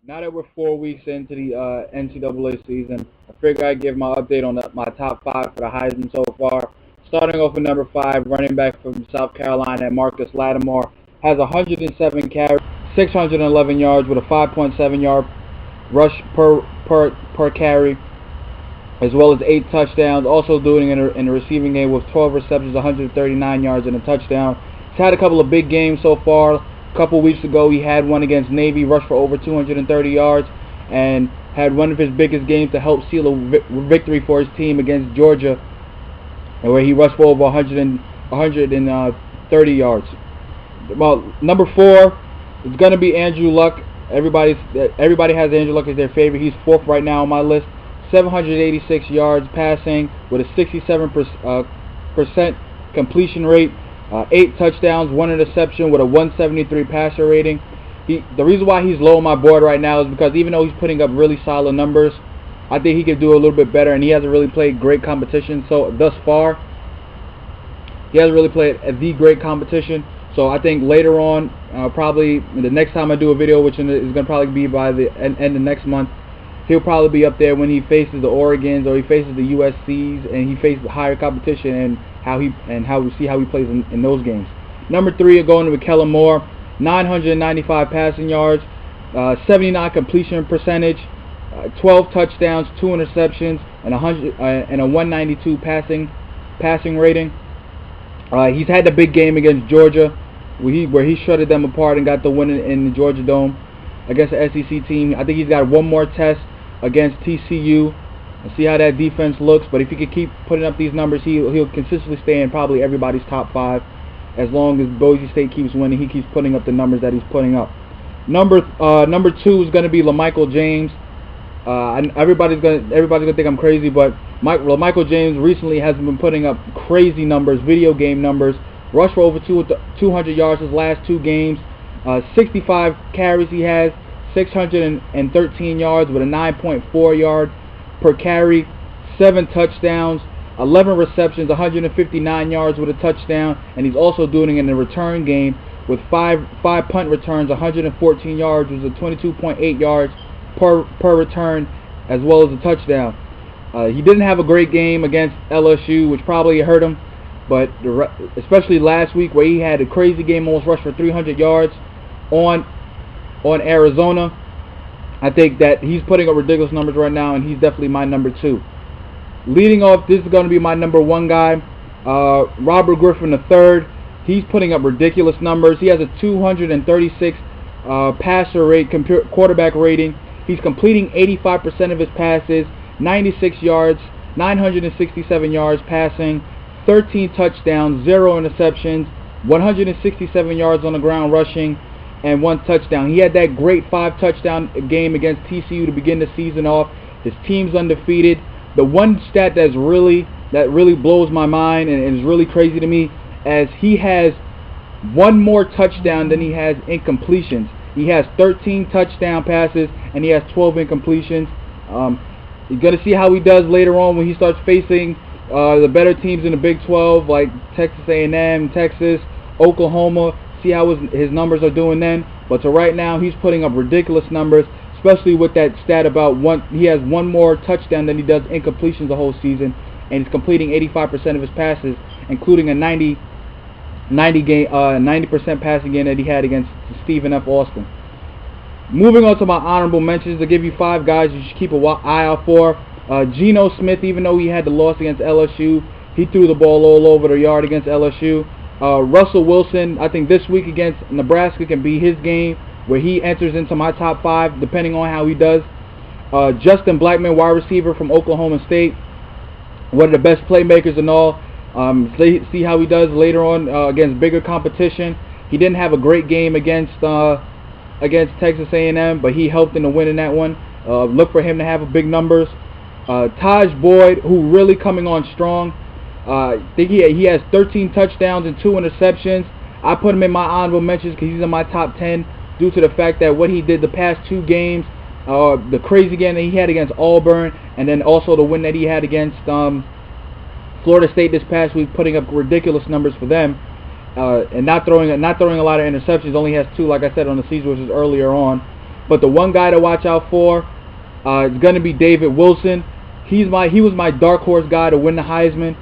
Now that we're 4 weeks into the NCAA season, I figured I'd give my update on my top five for the Heisman so far. Starting off with number five, running back from South Carolina, Marcus Lattimore, has 107 carries, 611 yards with a 5.7 yard rush per carry, as well as 8 touchdowns. Also doing in a receiving game with 12 receptions, 139 yards and a touchdown. He's had a couple of big games so far. A couple weeks ago, he had one against Navy, rushed for over 230 yards, and had one of his biggest games to help seal a victory for his team against Georgia, where he rushed for over 130 yards. Well, number four is going to be Andrew Luck. Everybody has Andrew Luck as their favorite. He's fourth right now on my list. 786 yards passing with a 67% completion rate. 8 touchdowns, 1 interception with a 173 passer rating. The reason why he's low on my board right now is because even though he's putting up really solid numbers, I think he could do a little bit better, and he hasn't really played great competition. So thus far, he hasn't really played the great competition. So I think later on, probably the next time I do a video, which is going to probably be by the end of next month, he'll probably be up there when he faces the Oregons or he faces the USCs and he faces higher competition, and how we see how he plays in those games. Number three are going to Kellen Moore, 995 passing yards, 79 completion percentage, 12 touchdowns, 2 interceptions, and a 192 passing rating. He's had the big game against Georgia, where he shredded them apart and got the win in the Georgia Dome against the SEC team. I think he's got one more test against TCU and see how that defense looks. But if he could keep putting up these numbers, he'll consistently stay in probably everybody's top five. As long as Boise State keeps winning, he keeps putting up the numbers that he's putting up. Number two is going to be LaMichael James. Everybody's gonna think I'm crazy, but LaMichael James recently has been putting up crazy numbers, video game numbers. Rushed for over 200 yards his last 2 games. 65 carries he has, 613 yards with a 9.4 yard per carry, 7 touchdowns, 11 receptions, 159 yards with a touchdown, and he's also doing it in the return game with 5 punt returns, 114 yards, which is a 22.8 yards per return, as well as a touchdown. He didn't have a great game against LSU, which probably hurt him, but especially last week where he had a crazy game, almost rushed for 300 yards on Arizona. I think that he's putting up ridiculous numbers right now, and he's definitely my number 2. Leading off, this is going to be my number 1 guy, Robert Griffin III. He's putting up ridiculous numbers. He has a 236 passer rate, quarterback rating. He's completing 85% of his passes, 96 yards, 967 yards passing, 13 touchdowns, 0 interceptions, 167 yards on the ground rushing, and 1 touchdown. He had that great 5 touchdown game against TCU to begin the season off. His team's undefeated. The one stat that really blows my mind and is really crazy to me, as he has 1 more touchdown than he has incompletions. He has 13 touchdown passes and he has 12 incompletions. You're going to see how he does later on when he starts facing the better teams in the Big 12, like Texas A&M, Texas, Oklahoma. See how his numbers are doing then. But so right now, he's putting up ridiculous numbers, especially with that stat about he has 1 more touchdown than he does incompletions the whole season, and he's completing 85% of his passes, including a 90% passing game that he had against Stephen F. Austin. Moving on to my honorable mentions, to give you 5 guys you should keep an eye out for. Geno Smith, even though he had the loss against LSU, he threw the ball all over the yard against LSU. Russell Wilson, I think this week against Nebraska can be his game, where he enters into my top 5, depending on how he does. Justin Blackman, wide receiver from Oklahoma State, one of the best playmakers and all. See how he does later on against bigger competition. He didn't have a great game against Texas A&M, but he helped in the win in that one. Look for him to have big numbers. Taj Boyd, who really coming on strong. I think he has 13 touchdowns and 2 interceptions. I put him in my honorable mentions because he's in my top 10 due to the fact that what he did the past 2 games, the crazy game that he had against Auburn, and then also the win that he had against Florida State this past week, putting up ridiculous numbers for them, and not throwing a lot of interceptions. Only has 2, like I said, on the season, which is earlier on. But the one guy to watch out for is going to be David Wilson. He was my dark horse guy to win the Heisman.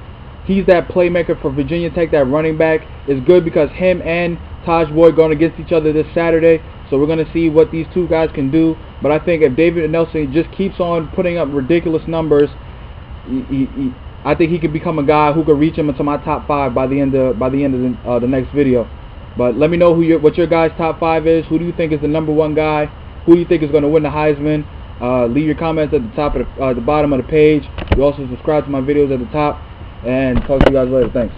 He's that playmaker for Virginia Tech. That running back is good because him and Taj Boyd going against each other this Saturday. So we're going to see what these two guys can do. But I think if David Nelson just keeps on putting up ridiculous numbers, I think he could become a guy who could reach him into my top 5 by the end of the next video. But let me know what your guys' top 5 is. Who do you think is the #1 guy? Who do you think is going to win the Heisman? Leave your comments at the top of the bottom of the page. You also subscribe to my videos at the top. And talk to you guys later. Thanks.